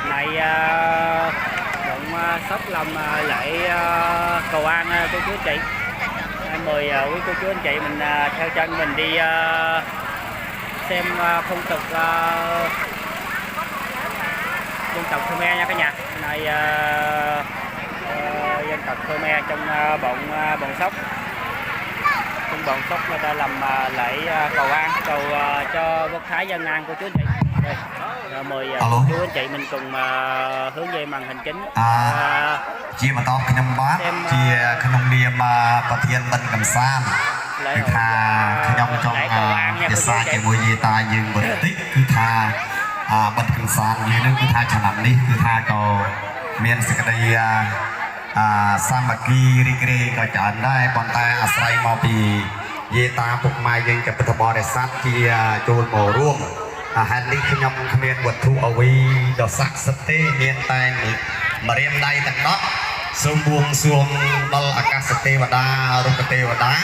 Này cũng sắp làm lễ cầu an cô chú anh chị. Mời quý cô chú anh chị mình theo chân mình đi xem phong tục dân tộc Khmer nha cả nhà. Này dân tộc Khmer trong bọn Sóc, trong bọn Sóc người ta làm lễ cầu an, cầu cho quốc thái dân an cô chú anh chị. Đây, mời cô chú anh chị mình cùng hướng về màn hình chính. Chị mà to cái nhom bát, chị cái nhom niềm bát thiên tân cầm san, cứ tha cái nhom trong cái sa cái mùi gì ta dừng bật tích cứ tha bật cầm san như nó cứ tha chả nằm đi cứ tha cầu miền sài đây samaki rikri có chọn đây còn ta asai mau pi ye ta phục mai dân cái bát bò để sát chi chôn mồ ruộng hành lý khi nhom miền vật thu ở vi đỏ sắc sắt tê miền tây mà riêng đây tận đó sông buông xuông đal akasate và đa rukate và đá